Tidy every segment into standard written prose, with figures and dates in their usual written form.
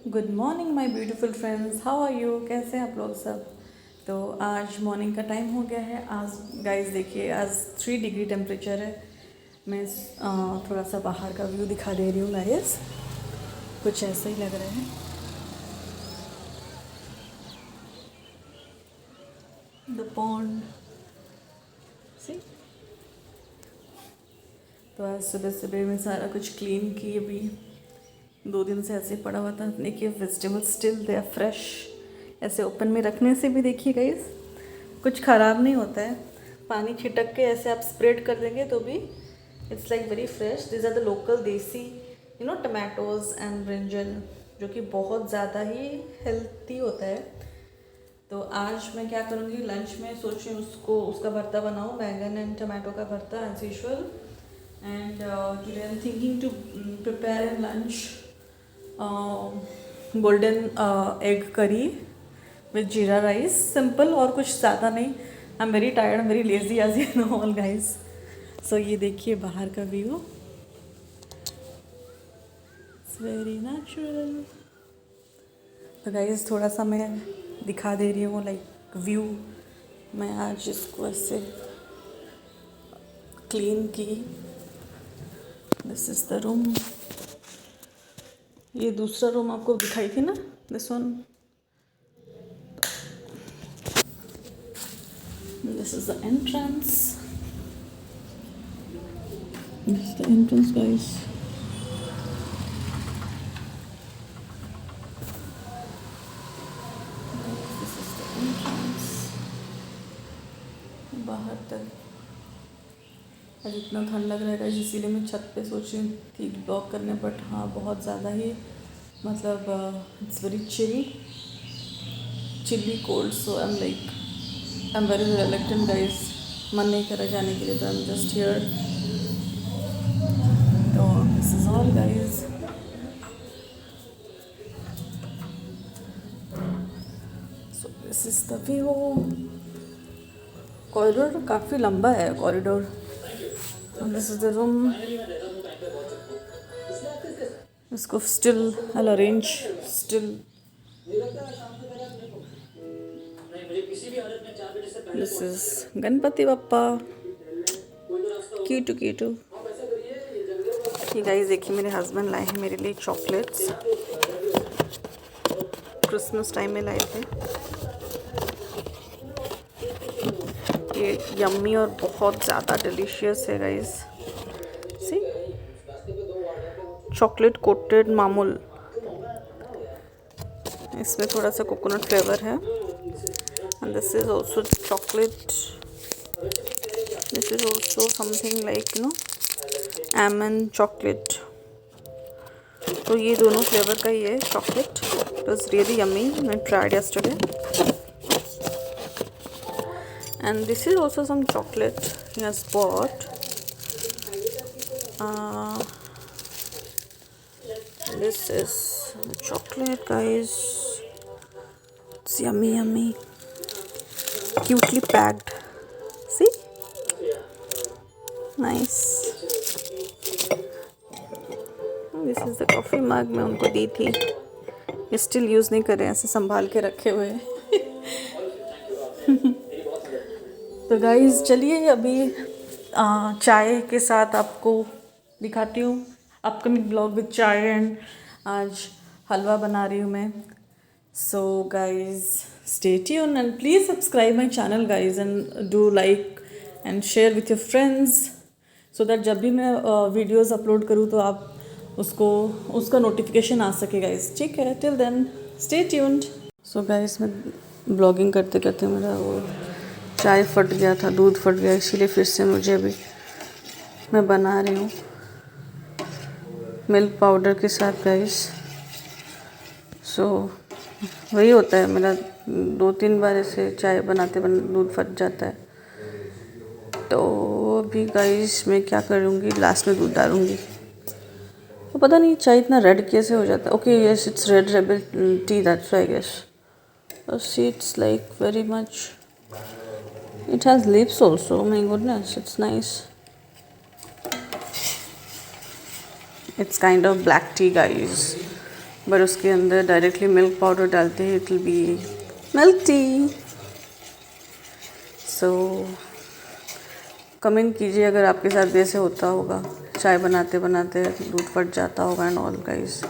Good morning my beautiful friends, how are you? कैसे हैं आप लोग सब? तो आज मॉर्निंग का टाइम हो गया है। आज गाइस देखिए, आज 3 डिग्री टेम्परेचर है। मैं थोड़ा सा बाहर का व्यू दिखा दे रही हूँ गाइस। कुछ ऐसा ही लग रहा है। द पॉन्ड सी। तो आज सुबह सुबह मैं सारा कुछ क्लीन की। अभी 2 दिन से ऐसे पड़ा हुआ था। देखिए vegetable still they are fresh. ऐसे ओपन में रखने से भी देखिए गाइस कुछ ख़राब नहीं होता है। पानी छिटक के ऐसे आप स्प्रेड कर देंगे तो भी it's like very fresh. This are the local desi tomatoes and brinjal, जो कि बहुत ज़्यादा ही हेल्थी होता है। तो आज मैं क्या करूँगी, लंच में सोच रही हूँ उसका भरता बनाऊँ, बैगन एंड टमाटो का भरता as usual. And today I am thinking to prepare in lunch golden egg curry with jeera rice, simple और कुछ ज़्यादा नहीं। I am very tired, I am very lazy as you know all guys. So ये देखिए बाहर का view, it's very natural. तो guys थोड़ा सा मैं दिखा दे रही हूँ लाइक व्यू। मैं आज इसको ऐसे क्लीन की। This is the room. ये दूसरा रूम आपको दिखाई थी ना, this one. This is the entrance. This is the entrance, guys. This is the entrance. बाहर तक आज इतना ठंड लग रहा है, इसीलिए मैं छत पे सोची थी ब्लॉक करने, बट हाँ बहुत ज़्यादा ही मतलब it's very chilly cold. So I am very reluctant guys. मन नहीं कर रहा जाने के लिए, तो आई एम जस्ट हियर। तो this is all guys. So this is the view. Corridor काफ़ी लंबा है corridor. This is the room. इसको still I arrange still. This is Ganpati Bappa, क्यूटू क्यूटू। ये गाइस देखिए, मेरे हस्बैंड लाए हैं मेरे लिए चॉकलेट्स। क्रिसमस टाइम में लाए थे। ये यम्मी और बहुत ज़्यादा डिलीशियस है गाइस। सी, चॉकलेट कोटेड मामूल। इसमें थोड़ा सा कोकोनट फ्लेवर है। And this is also chocolate. This is also something like almond chocolate. तो ये दोनों फ्लेवर का ही है chocolate. It was really yummy. I tried yesterday. And this is also some chocolate he has bought. This is chocolate, guys. It's yummy, yummy. Cutely packed. See? Nice. This is the coffee mug मैं उनको दी थी। Still use नहीं कर रहे हैं, ऐसे संभाल के रखे हुए हैं। तो गाइज़ चलिए अभी चाय के साथ आपको दिखाती हूँ अपकमिंग ब्लॉग विद चाय। एंड आज हलवा बना रही हूँ मैं। So guys stay tune and please subscribe my channel guys, and do like and share with your friends, so that जब भी मैं वीडियोज़ अपलोड करूँ तो आप उसका नोटिफिकेशन आ सके गाइस। ठीक है, till then stay tuned. So guys मैं ब्लॉगिंग करते करते मेरा वो चाय फट गया था, दूध फट गया, इसीलिए फिर से मुझे अभी मैं बना रही हूँ मिल्क पाउडर के साथ गाइस। सो वही होता है मेरा, 2-3 बार ऐसे चाय बनाते दूध फट जाता है। तो अभी गाइस मैं क्या करूँगी, लास्ट में दूध डालूँगी। तो पता नहीं चाय इतना रेड कैसे हो जाता है। Okay yes, it's Red Label tea, that's why I guess. See it's like very much, it has lips also, my goodness, it's nice. It's kind of black tea guys. But उसके अंदर directly milk powder डालते हैं, it will be milk tea. So comment कीजिए अगर आपके साथ भी ऐसे होता होगा, चाय बनाते बनाते दूध फट जाता होगा एंड ऑल गाइस।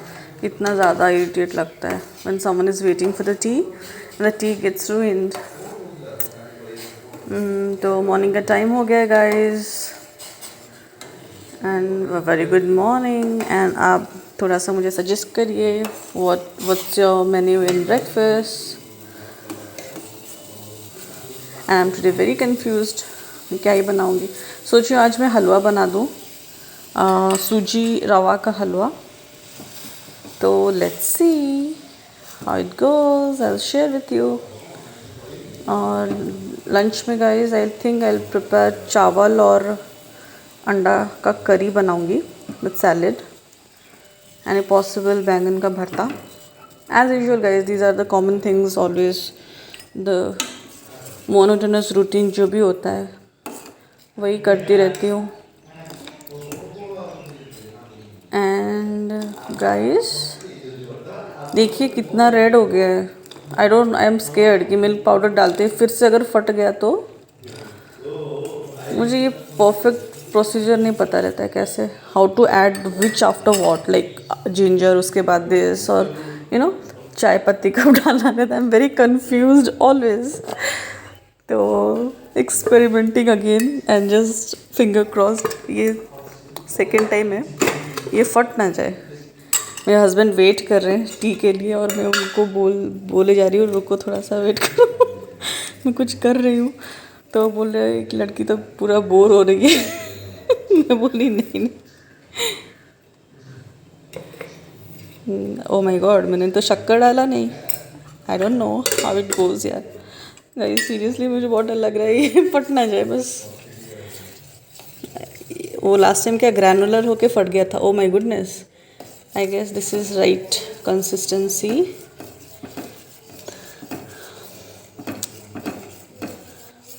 इतना ज़्यादा इरिटेट लगता है when someone is waiting for the tea, the tea gets ruined. तो मॉर्निंग का टाइम हो गया guys and very good morning. And आप थोड़ा सा मुझे सजेस्ट करिए what's your menu in breakfast. And I am today very confused, क्या ही बनाऊंगी। सोची आज मैं हलवा बना दूँ, सूजी रवा का हलवा। तो let's see how it goes, I will share with you. और लंच में guys I think I will prepare चावल और अंडा का करी बनाऊंगी with salad and if possible बैंगन का भरता। As usual guys these are the common things, always the monotonous routine जो भी होता है वही करती रहती हूँ। एंड गाइस देखिए कितना रेड हो गया है। आई एम स्केयर्ड कि मिल्क पाउडर डालते फिर से अगर फट गया तो। मुझे ये परफेक्ट प्रोसीजर नहीं पता रहता है कैसे, how to add which after what, like ginger उसके बाद दिस और यू नो चाय पत्ती कब डालना रहता है। I am very confused always. तो experimenting again and just finger crossed, ये सेकेंड टाइम है, ये फट ना जाए। मेरे हस्बैंड वेट कर रहे हैं टी के लिए और मैं उनको बोले जा रही हूँ रुको थोड़ा सा वेट करो मैं कुछ कर रही हूँ। तो बोल रहे हैं कि लड़की तो पूरा बोर हो रही है मैं बोली नहीं। ओ माय गॉड, मैंने तो शक्कर डाला नहीं। I don't know how it goes यार। गाइस सीरियसली मुझे बहुत डर लग रहा है ये फट ना जाए बस। वो लास्ट टाइम क्या ग्रैनुलर होके फट गया था। Oh my goodness, I guess this is right consistency.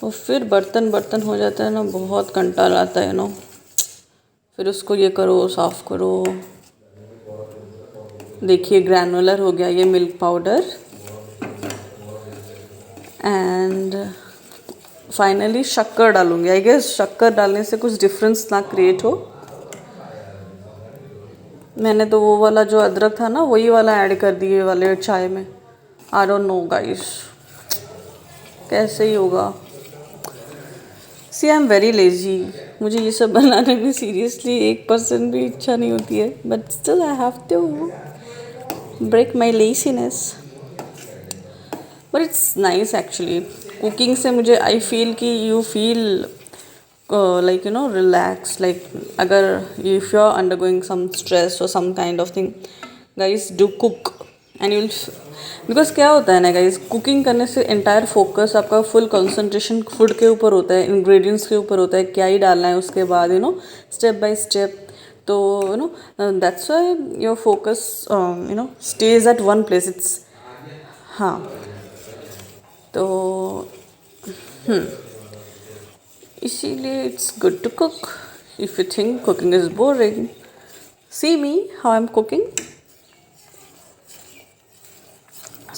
और फिर बर्तन हो जाता है ना, बहुत कंटाल आता है नो। फिर उसको ये करो साफ़ करो। देखिए ग्रैनुलर हो गया ये मिल्क पाउडर एंड फाइनली शक्कर डालूंगी। आई गेस शक्कर डालने से कुछ डिफरेंस ना क्रिएट हो। मैंने तो वो वाला जो अदरक था ना वही वाला ऐड कर दिए वाले चाय में। आई डोंट नो गाइस कैसे ही होगा। सी आई एम वेरी लेजी, मुझे ये सब बनाने में सीरियसली 1% भी इच्छा नहीं होती है, but still I have to break my laziness. But it's nice actually. Cooking से मुझे आई फील कि you feel like you know relax, like अगर if you are undergoing some stress और some kind of thing guys do cook and you will, because क्या होता है ना guys, cooking करने से एंटायर फोकस आपका फुल कंसंट्रेशन फूड के ऊपर होता है, इंग्रेडिएंट्स के ऊपर होता है, क्या ही डालना है उसके बाद you know step by step. तो you know that's why your focus you know stays at one place. It's हाँ तो इसीलिए it's good to cook. If you think cooking is boring, see me how I am cooking.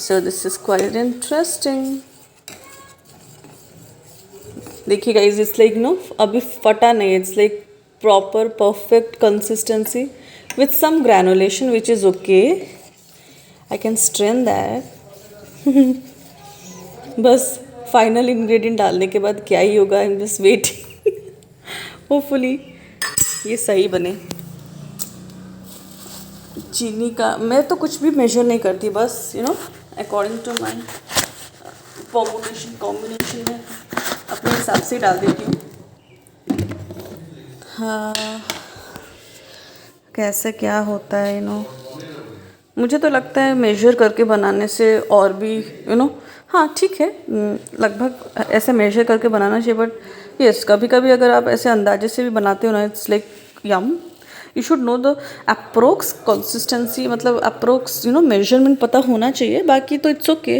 So this is quite interesting. देखिए guys, it's like no अभी फटा नहीं, it's like proper perfect consistency with some granulation which is okay. I can strain that. बस final ingredient डालने के बाद क्या ही होगा, I'm just waiting. Hopefully ये सही बने। चीनी का मैं तो कुछ भी मेजर नहीं करती, बस you know according to my combination में अपने हिसाब से डाल देती हूँ। हाँ कैसे क्या होता है यू नो, मुझे तो लगता है मेजर करके बनाने से और भी यू नो हाँ ठीक है, लगभग ऐसे मेजर करके बनाना चाहिए। बट यस कभी कभी अगर आप ऐसे अंदाजे से भी बनाते हो ना, it's like yum. You should know the approx consistency, मतलब अप्रोक्स यू नो मेजरमेंट पता होना चाहिए। बाकी तो इट्स ओके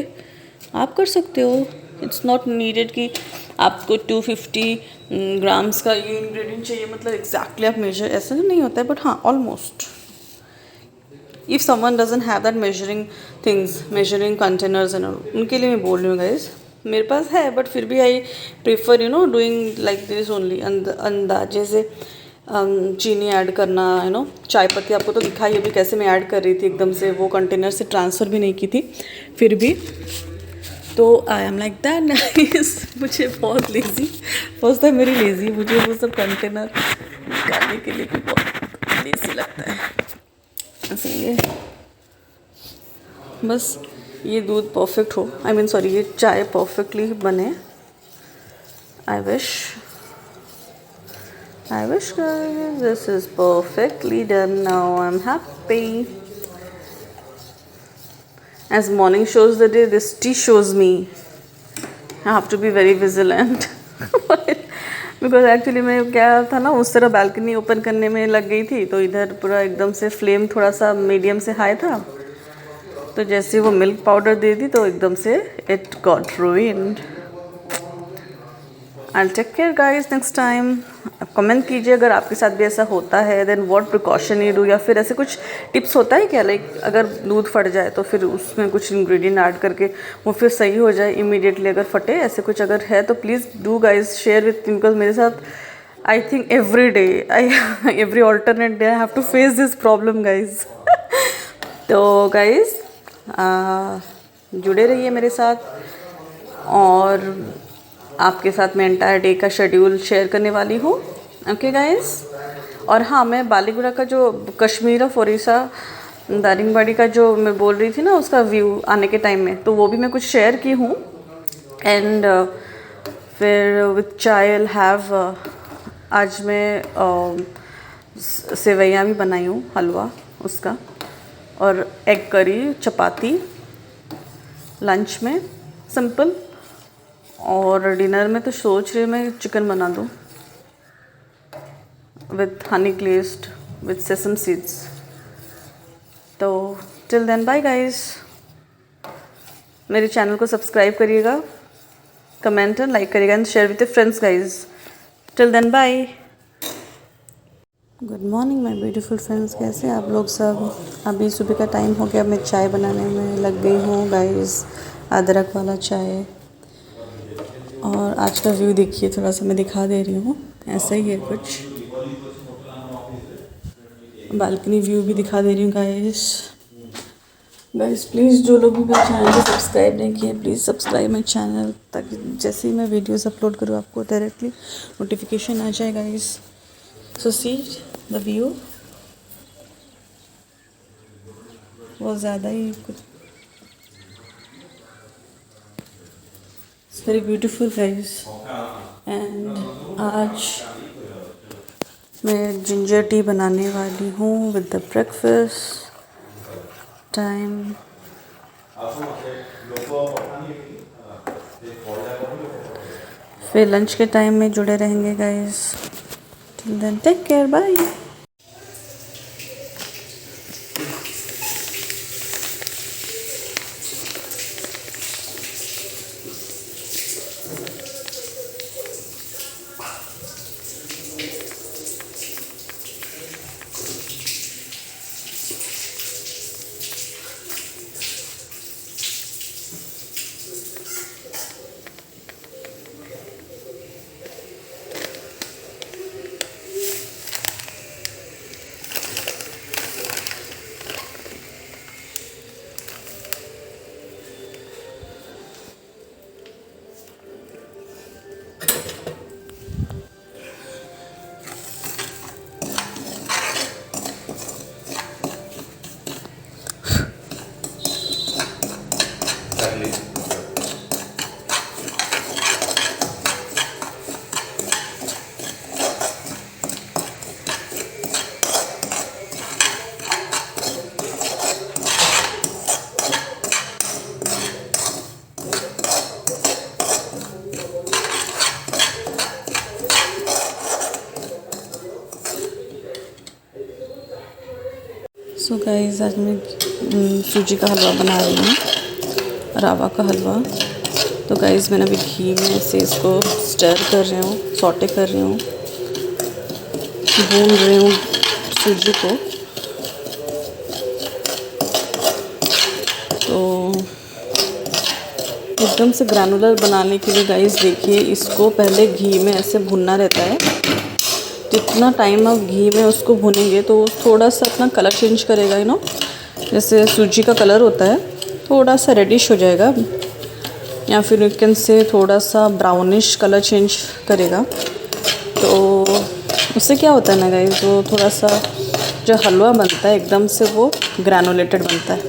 आप कर सकते हो। इट्स नॉट नीडेड कि आपको 250 ग्राम्स का ये इंग्रेडिएंट चाहिए, मतलब एग्जैक्टली आप मेजर, ऐसा नहीं होता है। बट हाँ almost if someone doesn't have that measuring things, measuring containers and उनके लिए मैं बोल रही हूँ गाइज। मेरे पास है बट फिर भी I prefer doing like this only. अंदाजे से चीनी ऐड करना, चाय पत्ती आपको तो दिखाई अभी कैसे मैं ऐड कर रही थी, एकदम से वो कंटेनर से ट्रांसफ़र भी नहीं की थी फिर भी। तो I am like that nice. मुझे बहुत लेज़ी, फर्स्ट टाइम मेरी लेज़ी, मुझे वो सब कंटेनर निकालने के लिए भी बहुत लेज़ी लगता है। इसलिए बस ये दूध परफेक्ट हो, आई मीन सॉरी, ये चाय परफेक्टली बने। I wish this is perfectly done now. I'm happy. As morning shows the day, this tea shows me. I have to be very vigilant. Because actually मैं क्या था ना, उस तरह बालकनी ओपन करने में लग गई थी, तो इधर पूरा एकदम से फ्लेम थोड़ा सा मीडियम से हाई था, तो जैसे वो मिल्क पाउडर दे दी तो एकदम से it got ruined. I'll take care guys next time. आप कमेंट कीजिए अगर आपके साथ भी ऐसा होता है, then what precaution you do, या फिर ऐसे कुछ टिप्स होता है क्या, लाइक अगर दूध फट जाए तो फिर उसमें कुछ इंग्रेडिएंट ऐड करके वो फिर सही हो जाए इमीडिएटली अगर फटे, ऐसे कुछ अगर है तो please do guys share with me, because मेरे साथ I think every day every alternate day I have to face this problem guys. तो गाइज जुड़े रहिए मेरे साथ, और आपके साथ मैं एंटायर डे का शेड्यूल शेयर करने वाली हूँ। Okay guys. और हाँ, मैं बालीगुड़ा का जो कश्मीर ऑफ ओडिशा दारिंगबाड़ी का जो मैं बोल रही थी ना, उसका व्यू आने के टाइम में, तो वो भी मैं कुछ शेयर की हूँ। एंड फिर विथ चाय विल हैव, आज मैं सेवैयाँ भी बनाई हूँ, हलवा उसका, और एग करी, चपाती लंच में सिंपल। और डिनर में तो सोच रही हूँ मैं चिकन बना दूँ with honey glazed with sesame seeds. तो टिल देन बाय गाइस, मेरे चैनल को सब्सक्राइब करिएगा, कमेंट एंड लाइक करिएगा and share with your friends guys. Till then bye. Good morning my beautiful friends, कैसे आप लोग सब। अभी सुबह का टाइम हो गया, मैं चाय बनाने में लग गई हूँ गाइस, अदरक वाला चाय। और आज का व्यू देखिए, थोड़ा सा मैं दिखा दे रही हूँ, ऐसा ही है कुछ, बालकनी व्यू भी दिखा दे रही हूँ गाइस। प्लीज़ जो लोग भी मेरे चैनल को सब्सक्राइब नहीं किए, प्लीज़ सब्सक्राइब माई चैनल, ताकि जैसे ही मैं वीडियोस अपलोड करूँ आपको डायरेक्टली नोटिफिकेशन आ जाए guys. So see the view, बहुत ज़्यादा ही कुछ, it's very beautiful guys. And आज मैं जिंजर टी बनाने वाली हूँ विद द ब्रेकफास्ट टाइम। फिर लंच के टाइम में जुड़े रहेंगे guys. Till then take care, bye. So guys, आज मैं सूजी का हलवा बना रही हूँ, रावा का हलवा। तो गाइस, मैंने अभी घी में से इसको स्टर कर रही हूँ, सौटे कर रही हूँ, भून रही हूँ सूजी को। एकदम से ग्रैनुलर बनाने के लिए गाइस देखिए, इसको पहले घी में ऐसे भुनना रहता है। जितना टाइम आप घी में उसको भुनेंगे तो थोड़ा सा अपना कलर चेंज करेगा, जैसे सूजी का कलर होता है, थोड़ा सा रेडिश हो जाएगा, या फिर यू कैन से थोड़ा सा ब्राउनिश कलर चेंज करेगा। तो उससे क्या होता है ना गाइस, वो थोड़ा सा जो हलवा बनता है एकदम से वो ग्रैनुलेटेड बनता है,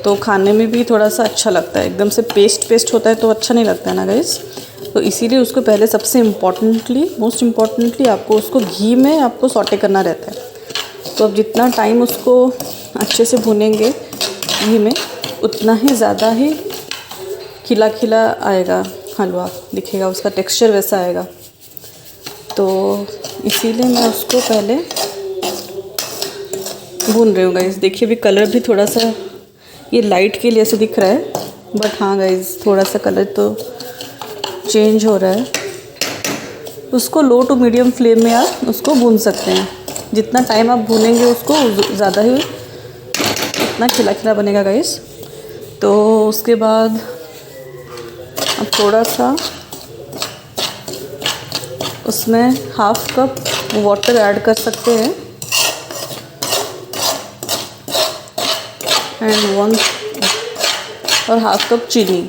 तो खाने में भी थोड़ा सा अच्छा लगता है। एकदम से पेस्ट होता है तो अच्छा नहीं लगता है ना गाइस। तो इसीलिए उसको पहले सबसे मोस्ट इम्पॉर्टेंटली आपको उसको घी में आपको सॉटे करना रहता है। तो अब जितना टाइम उसको अच्छे से भुनेंगे घी में, उतना ही ज़्यादा ही खिला खिला आएगा हलवा, दिखेगा, उसका टेक्सचर वैसा आएगा। तो इसीलिए मैं उसको पहले भून रही हूँ गाइस। देखिए अभी कलर भी थोड़ा सा ये लाइट के लिए ऐसे दिख रहा है, बट हाँ गाइस थोड़ा सा कलर तो चेंज हो रहा है। उसको लो टू मीडियम फ्लेम में आप उसको भून सकते हैं। जितना टाइम आप भूनेंगे उसको ज़्यादा ही उतना खिला खिला बनेगा गाइस। तो उसके बाद अब थोड़ा सा उसमें हाफ कप वाटर ऐड कर सकते हैं एंड 1 और हाफ कप चीनी।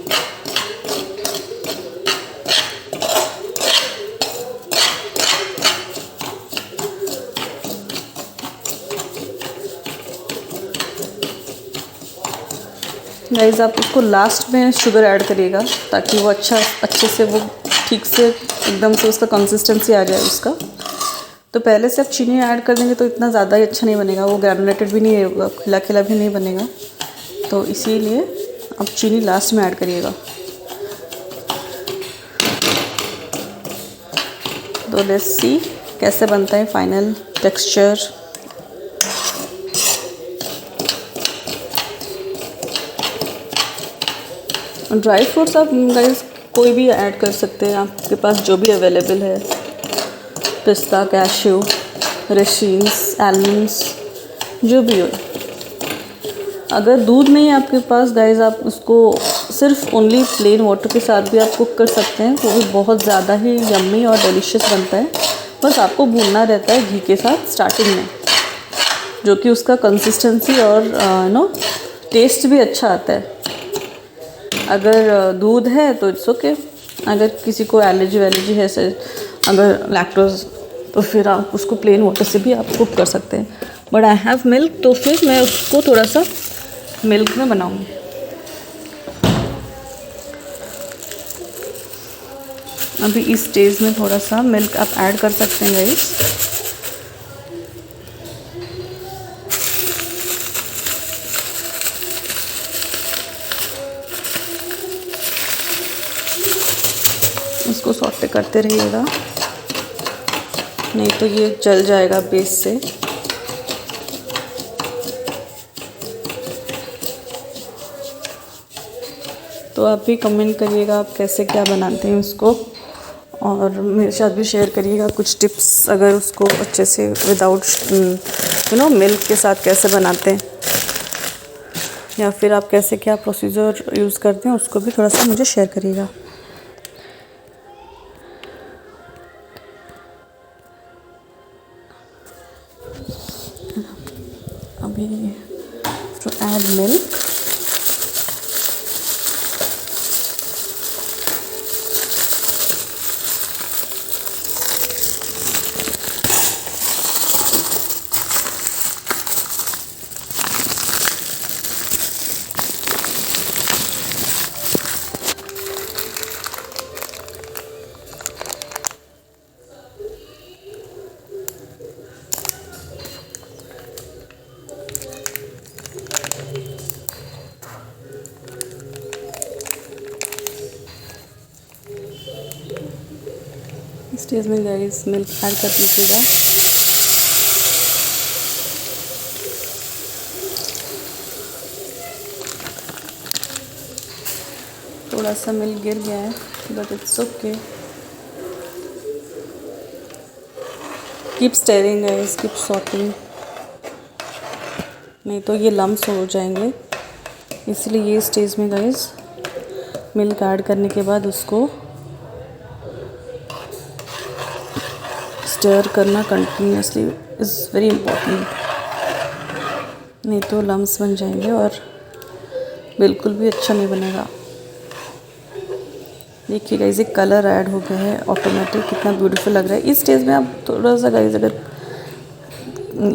गाइस आप इसको लास्ट में शुगर ऐड करिएगा ताकि वो अच्छे से वो ठीक से एकदम से उसका कंसिस्टेंसी आ जाए उसका। तो पहले से आप चीनी ऐड कर देंगे तो इतना ज़्यादा ही अच्छा नहीं बनेगा, वो ग्रैनुलेटेड भी नहीं होगा, खिला खिला भी नहीं बनेगा। तो इसीलिए आप चीनी लास्ट में ऐड करिएगा। तो लेट्स सी कैसे बनता है फाइनल टेक्सचर। ड्राई फ्रूट्स आप गाइस कोई भी ऐड कर सकते हैं, आपके पास जो भी अवेलेबल है, पिस्ता, कैश्यू, रेसिन्स, आलमंड्स, जो भी हो। अगर दूध नहीं है आपके पास गाइस, आप उसको सिर्फ ओनली प्लेन वाटर के साथ भी आप कुक कर सकते हैं, वो भी बहुत ज़्यादा ही यम्मी और डिलीशियस बनता है। बस आपको भूनना रहता है घी के साथ स्टार्टिंग में, जो कि उसका कंसिस्टेंसी और टेस्ट भी अच्छा आता है। अगर दूध है तो इट्स ओके, अगर किसी को एलर्जी है अगर लैक्टोज, तो फिर आप उसको प्लेन वाटर से भी आप कुक कर सकते हैं। बट आई हैव मिल्क, तो फिर मैं उसको थोड़ा सा मिल्क में बनाऊंगी। अभी इस स्टेज में थोड़ा सा मिल्क आप ऐड कर सकते हैं गाइस। इसको सॉटे करते रहिएगा, नहीं तो ये जल जाएगा बेस से। तो आप भी कमेंट करिएगा आप कैसे क्या बनाते हैं उसको, और मेरे साथ भी शेयर करिएगा कुछ टिप्स, अगर उसको अच्छे से विदाउट मिल्क के साथ कैसे बनाते हैं, या फिर आप कैसे क्या प्रोसीजर यूज़ करते हैं, उसको भी थोड़ा सा मुझे शेयर करिएगा। अभी टू ऐड मिल्क, स्टेज में गाइस मिल्क ऐड कर दीजिएगा। थोड़ा सा मिल्क गिर गया है, but it's okay. Keep steering guys, keep sorting, नहीं तो ये लम्स हो जाएंगे। इसलिए ये स्टेज में गाइस मिल्क ऐड करने के बाद उसको स्टर करना कंटिन्यूसली इज़ वेरी इम्पोर्टेंट, नहीं तो लम्स बन जाएंगे और बिल्कुल भी अच्छा नहीं बनेगा। देखिए गाइस एक कलर ऐड हो गया है ऑटोमेटिक, कितना ब्यूटीफुल लग रहा है। इस स्टेज में आप थोड़ा सा गाइस अगर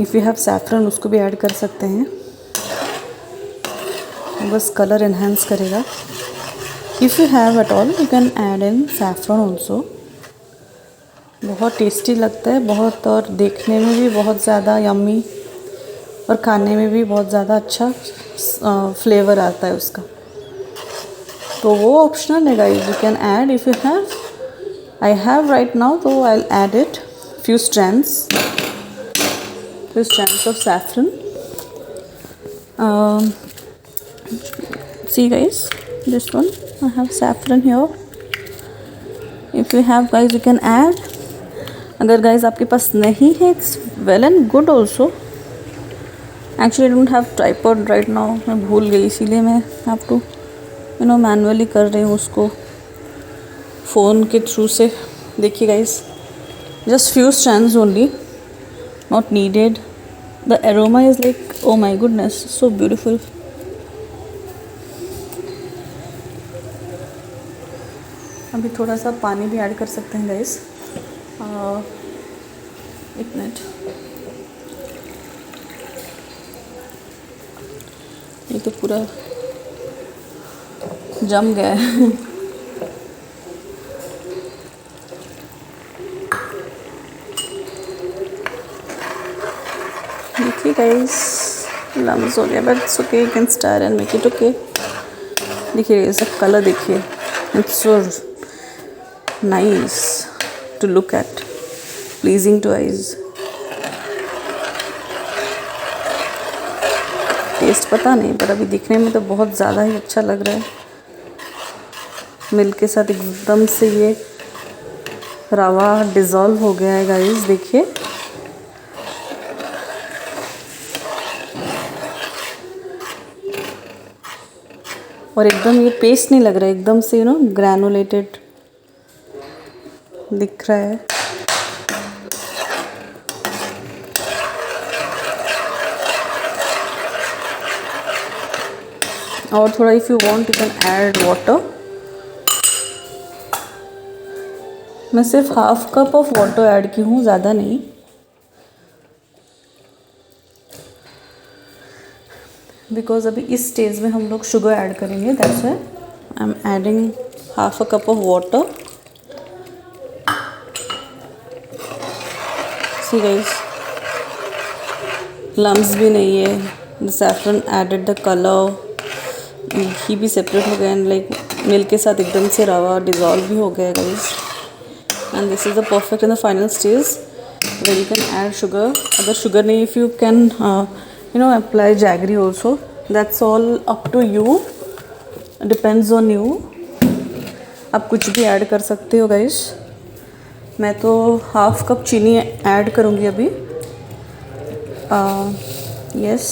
इफ़ यू हैव सैफरन उसको भी ऐड कर सकते हैं, बस कलर एनहांस करेगा। If you have at all you can add in saffron also, बहुत टेस्टी लगता है बहुत, और देखने में भी बहुत ज़्यादा यम्मी और खाने में भी बहुत ज़्यादा अच्छा फ्लेवर आता है उसका। तो वो ऑप्शनल है guys, you can add if you have. I have right now तो I will add it few strands of saffron. See guys, this one I have saffron here. If you have guys you can add. अगर guys आपके पास नहीं है it's well and good also. Actually I don't have tripod right now, मैं भूल गई इसीलिए मैं आपको मैनुअली कर रही हूँ उसको फ़ोन के थ्रू से। देखिए guys just few strands only, not needed. The aroma is like, oh my goodness, so beautiful. अभी थोड़ा सा पानी भी ऐड कर सकते हैं गाइस, एक मिनट। ये तो पूरा जम गया है। देखिए गाइस लम्स हो गया, but it's okay, you can stir and make it okay. देखिए इसका कलर देखिए, it's so nice to look at, pleasing to eyes. Taste पता नहीं, पर अभी दिखने में तो बहुत ज़्यादा ही अच्छा लग रहा है। मिल्क के साथ एकदम से ये रवा डिज़ोल्व हो गया है गाइस, देखिए। और एकदम ये पेस्ट नहीं लग रहा है, एकदम से ग्रैनुलेटेड दिख रहा है। और थोड़ा if you want you can add water. मैं सिर्फ half cup of water add की हूँ, ज़्यादा नहीं। बिकॉज अभी इस स्टेज में हम लोग शुगर ऐड करेंगे, that's why I am adding half a cup of water. See guys lumps भी नहीं है, the saffron added the colour, घी भी सेपरेट हो गया एंड लाइक मिल्क के साथ एकदम से रवा डिज़ोल्व भी हो गया guys. And this is the perfect in the final stage where you can add sugar. अगर शुगर नहीं, if you can apply jaggery also, that's all up to you, depends on you। आप कुछ भी add कर सकते हो guys. मैं तो हाफ कप चीनी ऐड करूँगी अभी। Yes,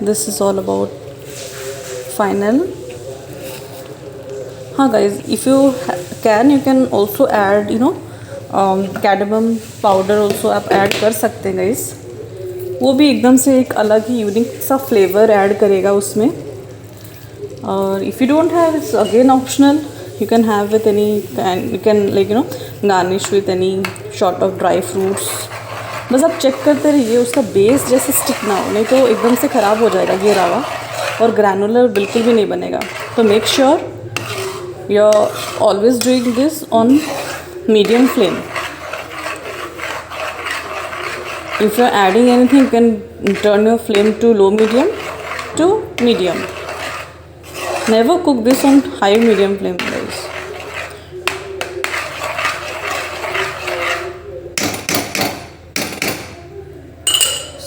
this is all about final. हाँ guys, if you can you can also add cardamom powder also आप ऐड कर सकते हैं गाइस। वो भी एकदम से एक अलग ही यूनिक सा फ्लेवर ऐड करेगा उसमें। और if you don't have, it's again optional, you can have with any, you can like garnish with any short of dry fruits. बस आप चेक करते रहिए उसका बेस जैसे स्टिक ना हो, नहीं तो एकदम से ख़राब हो जाएगा ये रवा और ग्रैनुलर बिल्कुल भी नहीं बनेगा। तो make sure you are always doing this on medium flame. If you are adding anything, you can turn your flame to low medium to medium. Never cook this on high medium flame guys.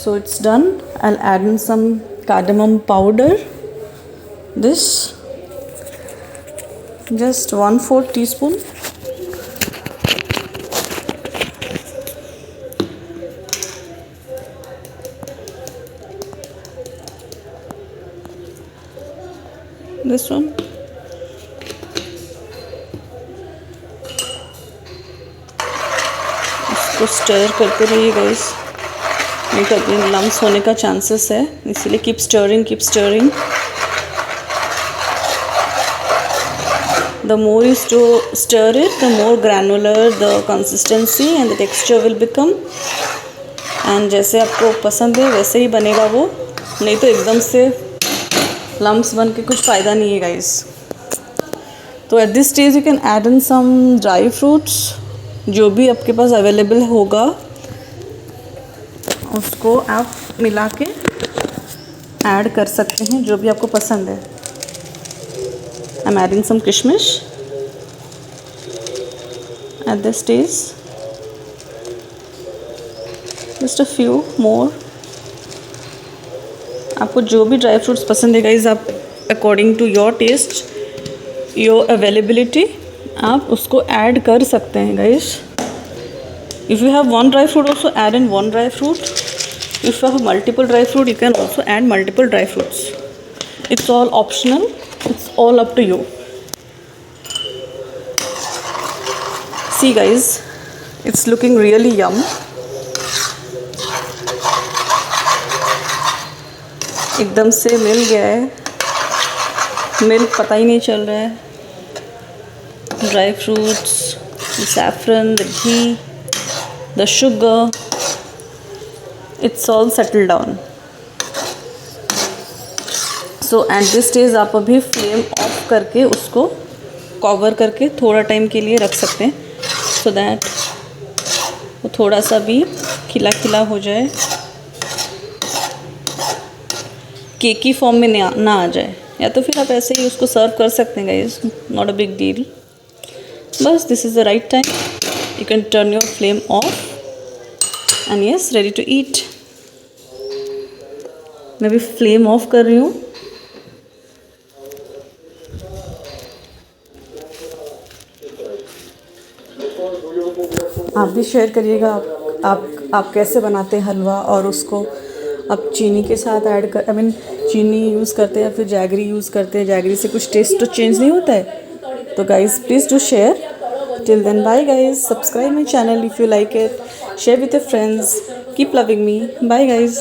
So it's done. I'll add in some cardamom powder. This just 1/4 teaspoon. This one. इसको stir करते रहिए guys, नहीं तो again lumps होने का chances है, इसीलिए keep stirring, keep stirring. The more you stir it, the more granular the consistency and the texture will become. And जैसे आपको पसंद है वैसे ही बनेगा वो, नहीं तो एकदम से लम्स बन के कुछ फ़ायदा नहीं है गाइस। तो at this stage you can add in some dry fruits, जो भी आपके पास अवेलेबल होगा उसको आप मिला के ऐड कर सकते हैं, जो भी आपको पसंद है। I'm adding some kishmish at this stage, just a few more। आपको जो भी ड्राई फ्रूट्स पसंद है गाइज, आप according to your taste, your availability, आप उसको ऐड कर सकते हैं guys. If you have one dry fruit also add in one dry fruit, if you have multiple dry fruit you can also add multiple dry fruits. It's all optional, it's all up to you। See guys, it's looking really yum। एकदम से मिल गया है, milk पता ही नहीं चल रहा है, dry fruits, the saffron, the ghee, the sugar, it's all settled down। So eight this stage आप अभी फ्लेम ऑफ करके उसको कवर करके थोड़ा टाइम के लिए रख सकते हैं, सो दैट वो थोड़ा सा भी खिला खिला हो जाए, केक की फॉर्म में ना आ जाए। या तो फिर आप ऐसे ही उसको सर्व कर सकते हैं guys, not a big deal. बस this is the right time, you can turn your flame off and yes, ready to eat. मैं भी फ्लेम ऑफ कर रही हूँ। आप भी शेयर करिएगा आप कैसे बनाते हैं हलवा, और उसको आप चीनी के साथ ऐड कर, चीनी यूज़ करते हैं या फिर जैगरी यूज़ करते हैं। जैगरी से कुछ टेस्ट तो चेंज नहीं होता है। तो guys please do share. Till then bye guys, subscribe my channel if you like it, share with your friends, keep loving me, bye guys.